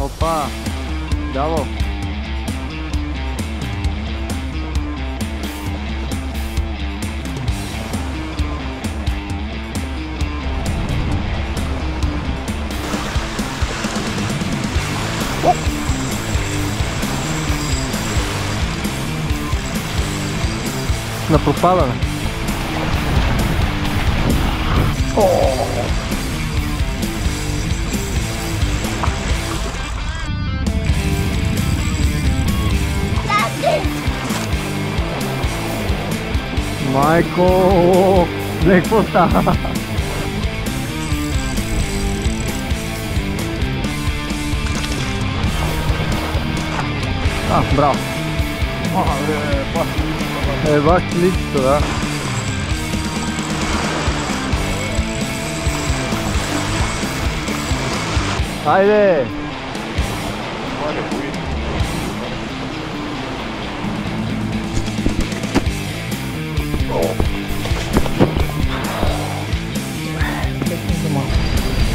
Опа! Браво! На пропадане. Майко! Гледай какво става! Браво! Бах лицето, да. Хайде!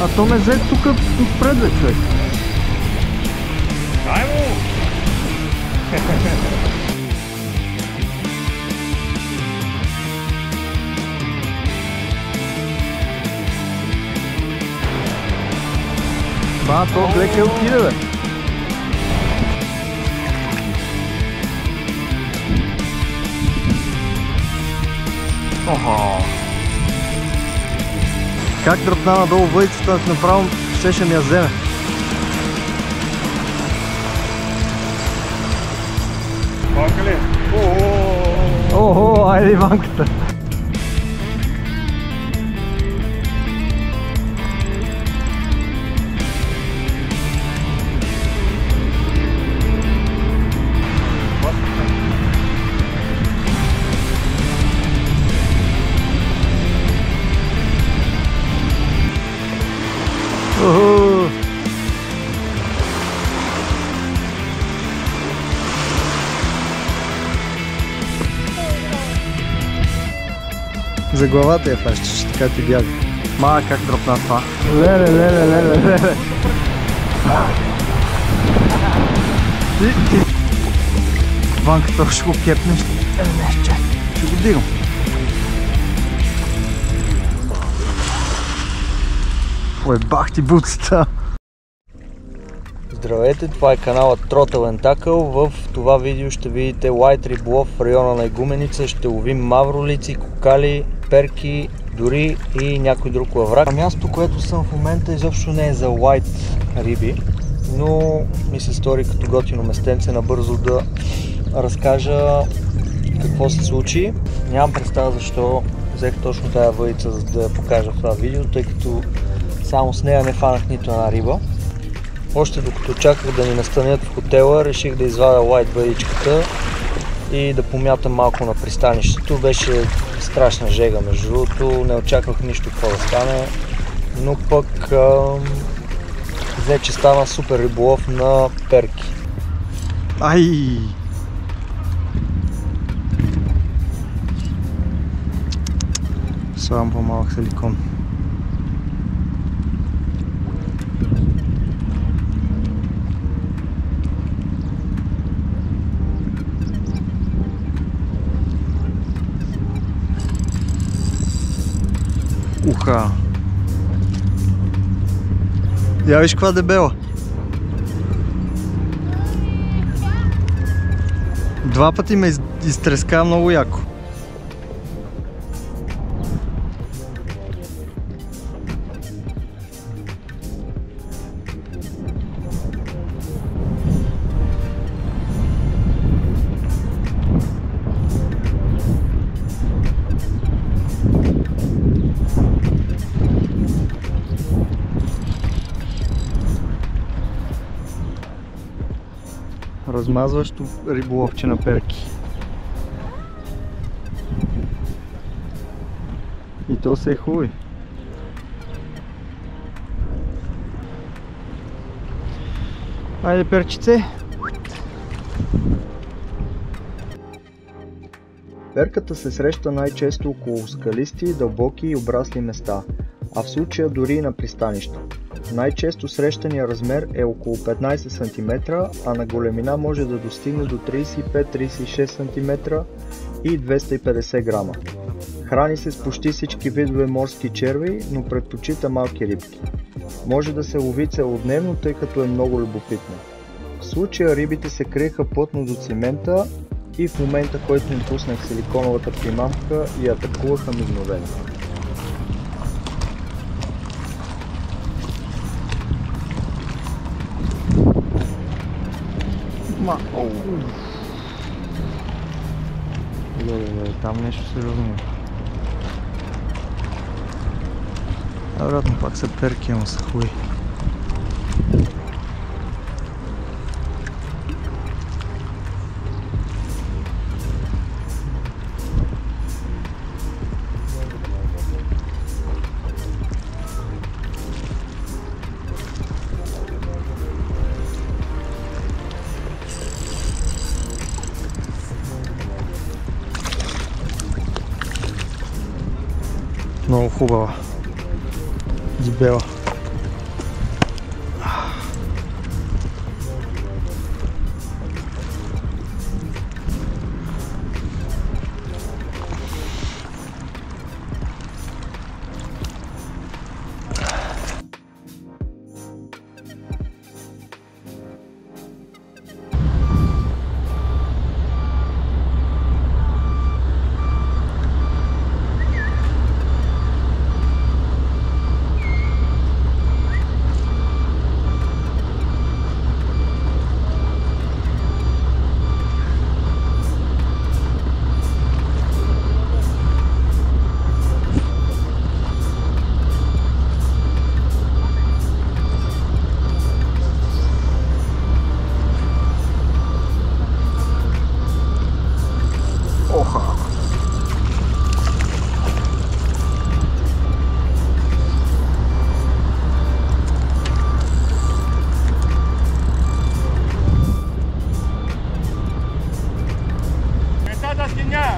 А то ме взе тук отпред, бе, човек. Дай му! Ба, то гледай къде отиде, бе. Как дръпна надолу въйцата, направо ще ми я вземе. Банка ли? Охо, айде Иванката. За главата я фащаш, така ти бяга. Ма, как дропна това? Леле. Ти. Ванката ще го кепнеш. Не, чай. Ще го дигам. Ой, бах ти буцата! Здравейте, това е каналът Throttle and Tackle. В това видео ще видите лайт риболов в района на Игуменица. Ще ловим мавролици, кокали, перки, дори и някой друг лаврак. Място, което съм в момента, изобщо не е за лайт риби, но ми се стори като готино местенце набързо да разкажа какво се случи. Нямам представа защо взех точно тая въдица, за да я покажа в това видео, тъй като само с нея не фанах нито една риба. Още докато чаках да ни настанят в хотела, реших да извадя лайт въдичката и да помятам малко на пристанището. Беше страшна жега, между другото, не очаквах нищо какво да стане, но пък взе, че стана супер риболов на перки. Ай! Слагам по-малък силикон. Уха! Я виж каква дебела! Два пъти ме изтреска много яко. Размазващо риболовче на перки. И то се е хубаво. Айде, перчице! Перката се среща най-често около скалисти, дълбоки и обрасли места. а в случая дори и на пристанище. Най-често срещания размер е около 15 см, а на големина може да достигне до 35-36 см и 250 грама. Храни се с почти всички видове морски черви, но предпочита малки рибки. Може да се лови целодневно, тъй като е много любопитна. В случая рибите се криеха плътно до цимента и в момента, който им пуснах силиконовата примамка, и атакуваха мигновено. Там нещо сериозно. Вероятно пак са перки, ама са хуи. Много хубава. Дебела.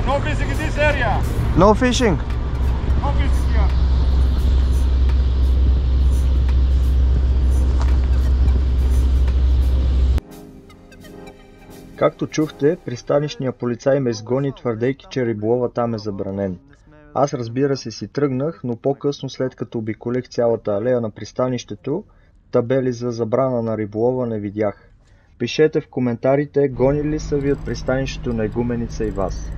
No fishing in this area. No fishing? No fishing here. Както чухте, пристанищният полицай ме изгони, твърдейки, че риболова там е забранен. Аз, разбира се, си тръгнах, но по-късно, след като обиколих цялата алея на пристанището, табели за забрана на риболова не видях. Пишете в коментарите, гонили ли са ви от пристанището на Игуменица и вас.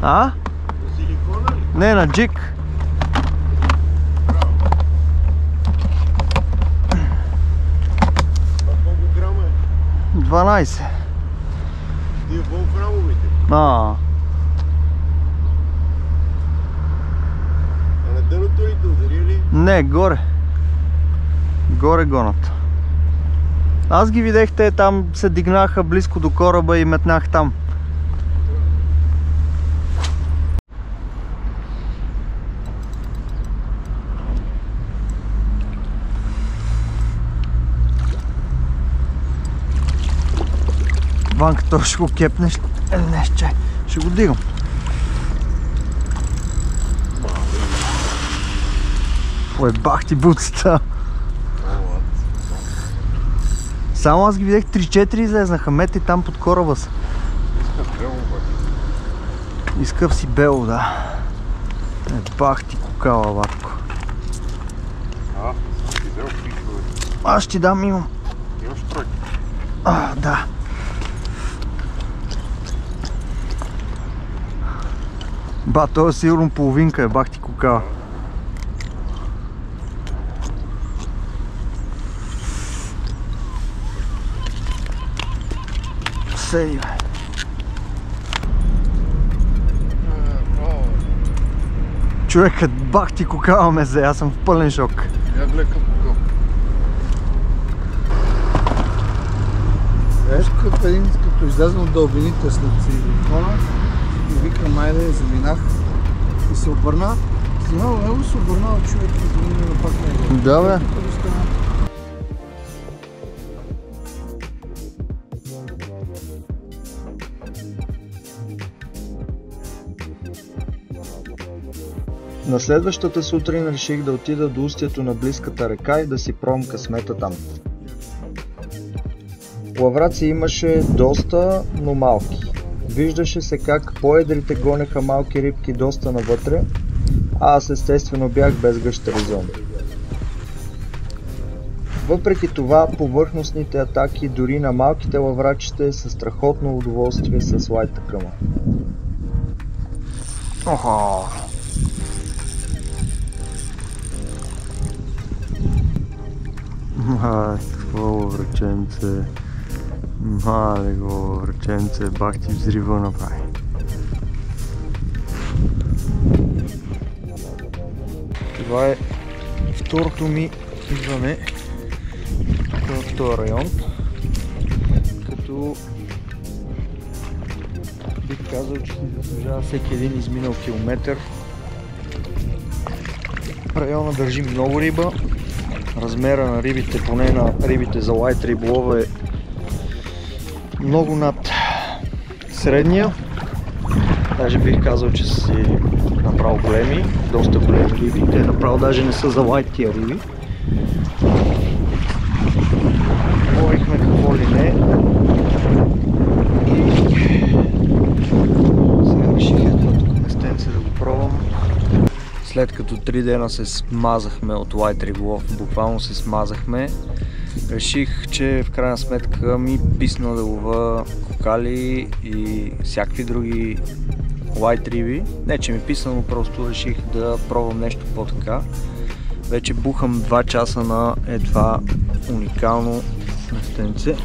А? Силикона ли? Не, на джик. Колко грама е? 12. Ти волфрамовите? А на дъното ли те удари ли? Не, горе. Горе гонат. Аз ги видях, те там се дигнаха близко до кораба и метнах там. Ванка, то ще го кепнеш. Не, чай. Ще го дигам. Ой, бах ти буцата. Само аз ги видях 3-4 излезнаха. Мети там под кораба са. Искав си бело, да. Бах ти кокала, батко. Аз ще ти дам, имам. Имаш тройка? Да. Ба, той е сигурно половинка е, бах ти кокала. Сей, бе. Човекът, бах ти кокала ме взе, аз съм в пълен шок. Я гледам кокал. Виж като един Като излезна от дълбините след циклона и викам, айде, заминах и се обърна. Знал, се обърнал човек и замина пак него. Да, бе. На следващата сутрин реших да отида до устието на близката река и да си пробвам късмета там. Лавраци имаше доста, но малки. Виждаше се как по-едрите гонеха малки рибки доста навътре, а аз естествено бях без гъщари зони. Въпреки това, повърхностните атаки дори на малките лаврачите са страхотно удоволствие с лайта къма. Охо! Какво лавраченце? Мале го лавраченце, бах ти взрива направи. Това е второто ми идване в този район, като бих казал, че си заслужава всеки един изминал километър. Района държи много риба. Размера на рибите, поне на рибите за лайт риболова, е много над средния. Даже бих казал, че си направо големи, доста големи риби. Те направо даже не са за лайт тия риби. Ловихме какво ли не. И сега реших това тук местенце да го пробвам. След като 3 дена се смазахме от лайт риболов, буквално се смазахме, реших, че в крайна сметка ми писна да лова кокали и всякакви други лайт риби. Не, че ми писна, но просто реших да пробвам нещо по-така. Вече бухам 2 часа на едва уникално местенце.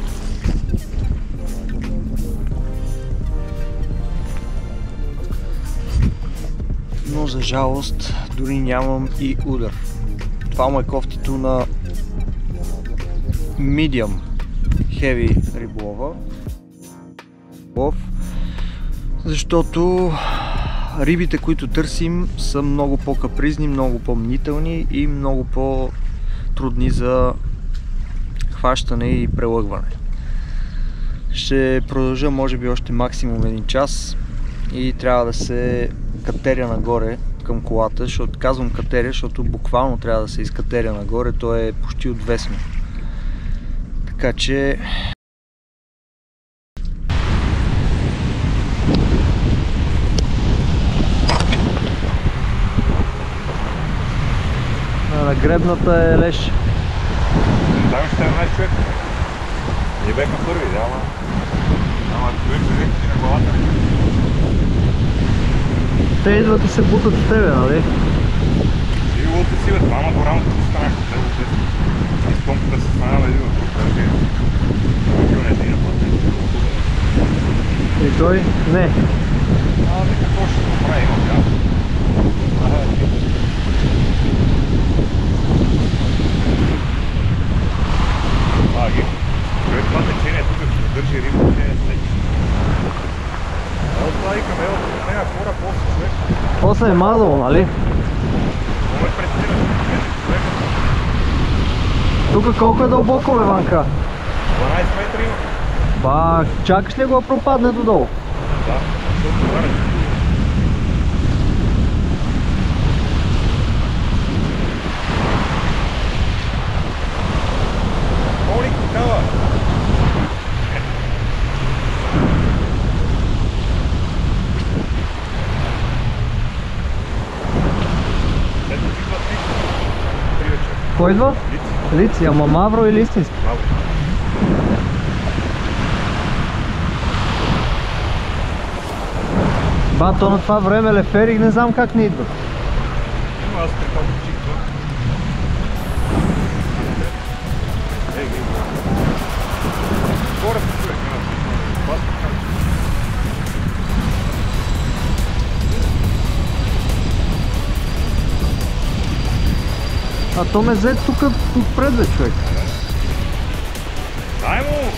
Но за жалост дори нямам и удар. Това му е кофтито на medium heavy риболова. Защото рибите, които търсим, са много по-капризни, много по-мнителни и много по-трудни за хващане и прелъгване. Ще продължа може би още максимум 1 час и трябва да се катеря нагоре към колата, защото казвам катеря, защото буквално трябва да се изкатеря нагоре, то е почти отвесно. Така че на гребната е леш. Там ще е човек. Не бяха първи, да, ама човек си на главата. Те идват и се бутат с тебе, нали? И лута си, двама по рамото да станах. И с помпата се станава един от друг. И той? Не. Какво ще го прави, имам тя. Човек, това течение тук, като държи риба, не е след. Това и камела, не е хора, после човек. После е мазало, нали? Това е представя, човек. Тук колко е дълбоко, бе, Ванка? 12 метра има. Ба, чакаш ли го да пропадне додолу? Да, защото това не. Колик такава? Кой идва? Лици, ама мавро или истински? Мавро. Ба, то на това време леферик не знам как не идва. Аз така чиква. Горе по човек, А то ме взе тук отпред, бе, човек. Дай му!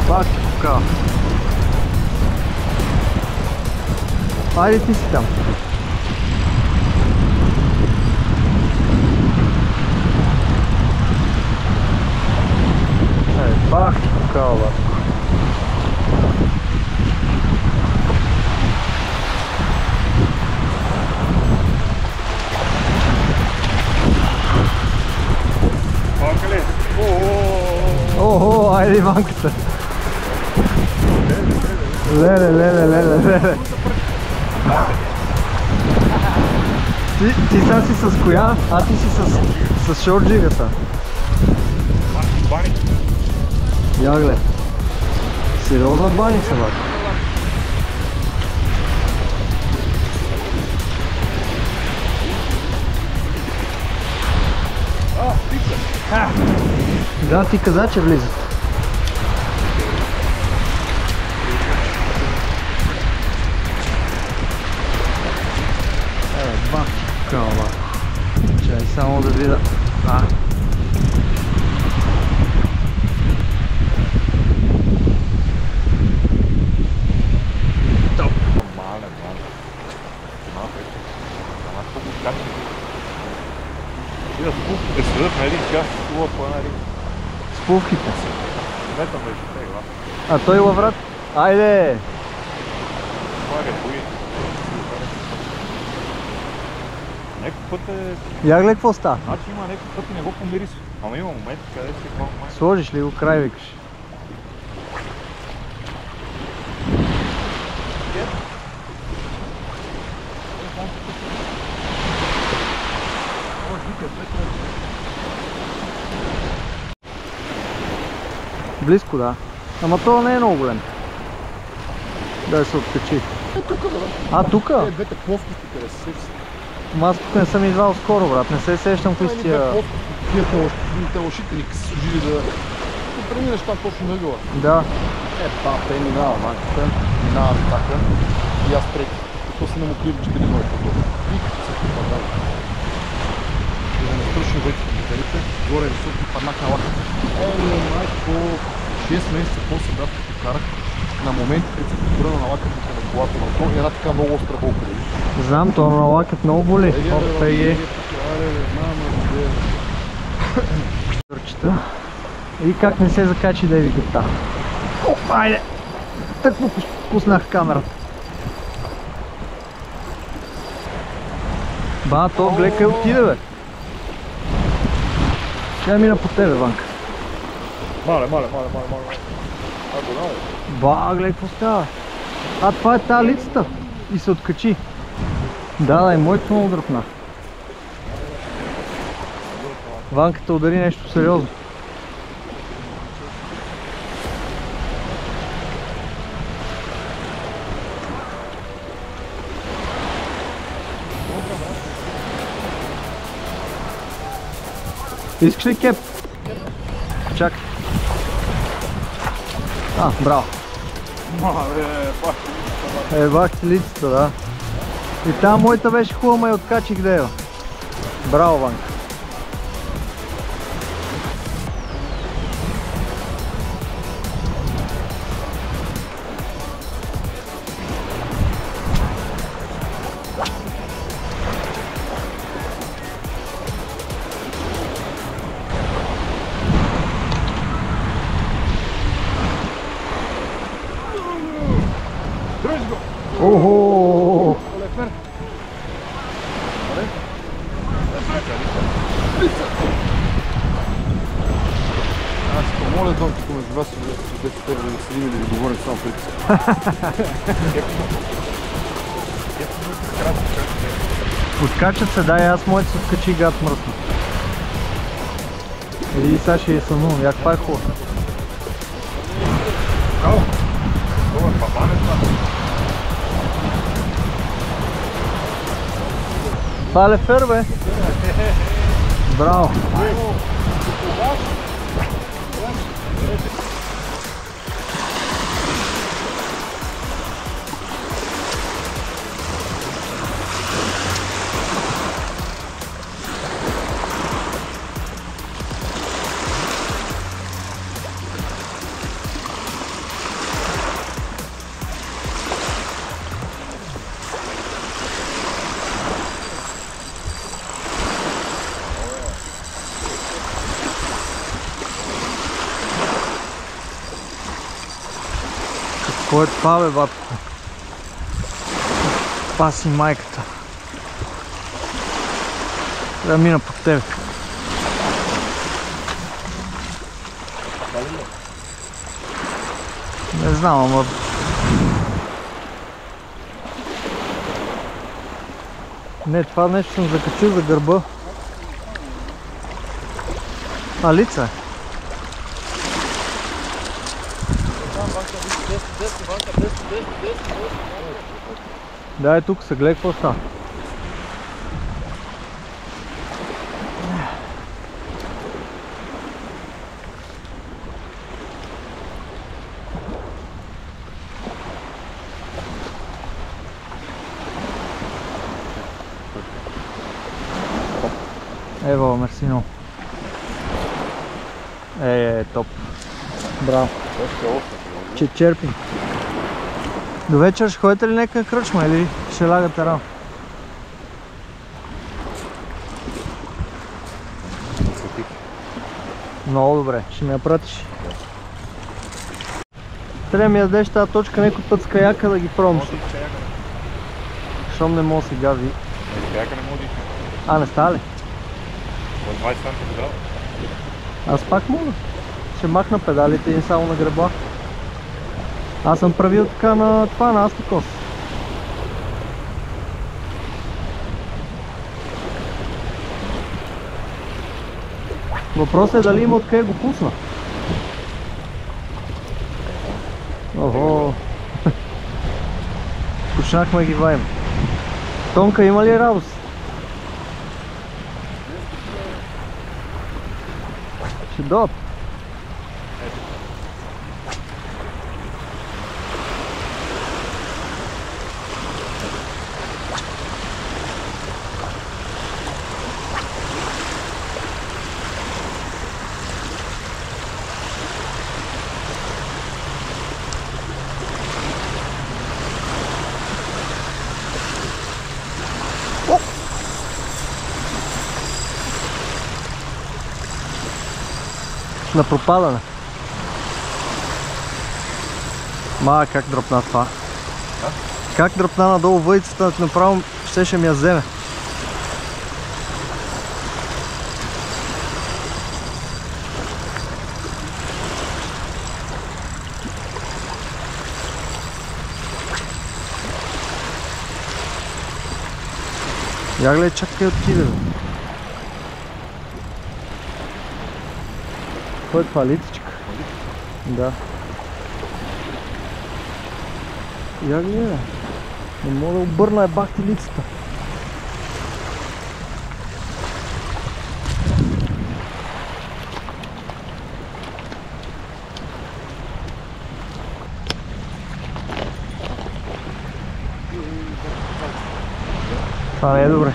Пак така. Айде ти си там. Пак така, бе. Пакали! Охо, айде Иванката. Леле. Ти сега си с коя? А ти си с шорджигата. Бани! Я глед. Сериозна баница, бак. Да, ти каза, че влизат. Бах, кава. Чай само да видя. Спувките седат на един час, слува по една ринка. Спувките. Метам между тегла. А той лаврат? Айде! Слагай бои. Некои път е... Я гледай какво става. Значи има некои пъти не го помирисва. Ама има моменти, където си малко май. Сложиш ли го край, викаш? Близко, да. Ама то не е много голем. Да се откачи. А, тука? Двете плоскости, къде се сеща. Аз тук не съм идвал скоро, брат. Не се сещам кои си тия... Те лошите са служили да преминеш там точно на. Да. Те минава банката, минава така и аз преки. То се намокрили 4 ноги по-долу. И се попадава. За да не свършим вече батерите, горе високо паднах на лаката. Майко, 6 месеца после да покарах на моменти, като се подбърна на лаката на колата на то и една така много остра болка. Знам, то на лакът много боли. От ПГ. И как не се закачи да ви гъпта. Айде! Так му пуснах камерата. Ба, то глека отиде, бе. Ще мина по тебе, Ванка. Мале. Ба, гледай какво става. А, това е тази лицата. И се откачи. Да, и моето много дръпна. Ванката удари нещо сериозно. Искаш ли кеп? Чакай. Браво. Бах ти лицата, да. И там моята беше хубава, ма я откачих да ева. Браво, Ванка. Охо! Аз помоля дом, тук между вас и 10 евро да седим или да говорим само приказки. Откачат се, да, и аз моят се откачи гад мръсно. И сега ще я сънувам, каква е хубава. Това е папанеца. Това е лефер, бе. Браво. Кой е това, бе, батко? Паси майката. Да мина под тебе. Не знам, ама... Не, това нещо съм закачил за гърба. А, лица е. Да, е тук се гледа какво става. Ево, мерси много. Топ. Браво. Че черпи. До вечер ще ходите ли нека кръчма или ще лагате рано? Много добре, ще ми я пратиш. Трябва да ми ядеш тази точка някой път с каяка да ги пробвам. Щом не мога сега ви. Каяка не може. А, не става ли? От 20 санта педал. Аз пак мога. Ще махна педалите и само на греба. Аз съм правил така на това, на Астикос. Въпросът е дали има откъде го пусна. Охо. Почнахме ги ваем. Тонка, има ли радост? Ще дойдат. На пропадане. Как дръпна това? Как дръпна надолу въйцата, направо ще ми я вземе. Я гледай, чакай отиде, бе. Кой е това, литичка? Да. Я гледай. Не мога да обърна, е бах ти лицата. Това не е добре.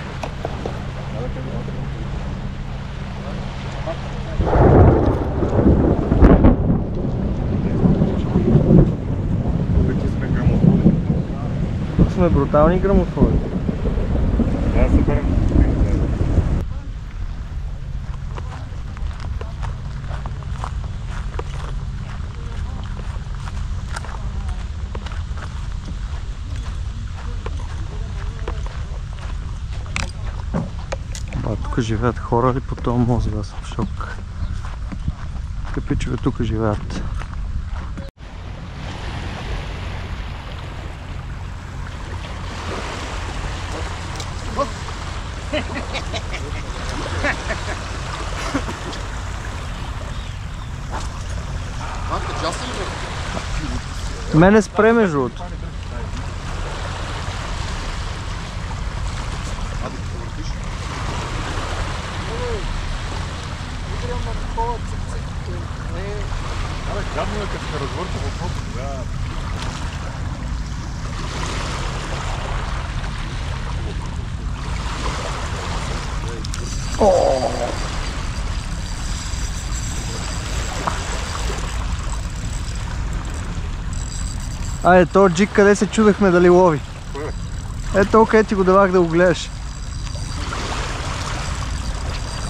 Тук сме брутални грамофони. Да, супер. Тук живеят хора ли по този мост? Аз съм в шок. Капичове тук живеят. Мене спре между другото. Гадно е като се развърта в моето, да. Айде, този джик къде се чудехме дали лови? Ето, къде ти го давах да го гледаш.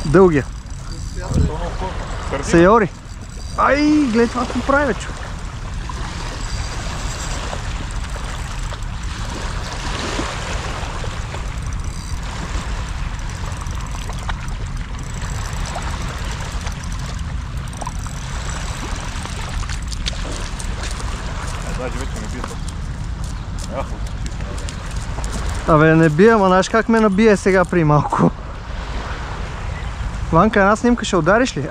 Дългия. Сейори. Ай, гледай това какво прави, човек. Абе не бия, ама знаеш как ме набие сега при малко. Ванка, една снимка ще удариш ли?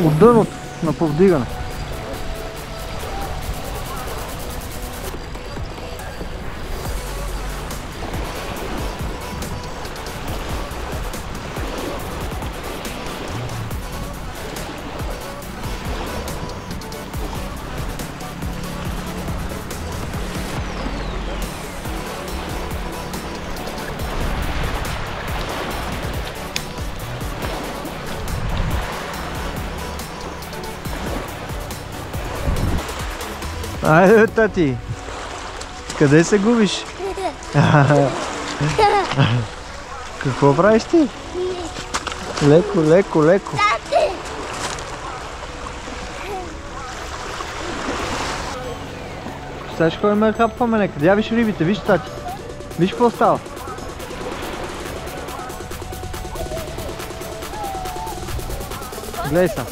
От дъното на повдигане. Айде, тати! Къде се губиш? Какво правиш ти? Леко, леко, леко. Сега ще ходим да хапваме нека. Я виж рибите, виж тати. Виж какво става. Гледай са.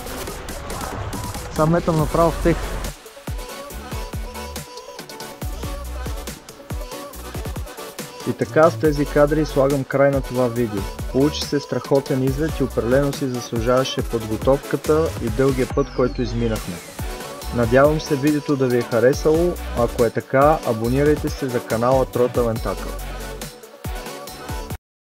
Сам метам направо в тех. И така с тези кадри слагам край на това видео. Получи се страхотен излет и определено си заслужаваше подготовката и дългия път, който изминахме. Надявам се видеото да ви е харесало, ако е така, абонирайте се за канала Тротъл Тентакъл.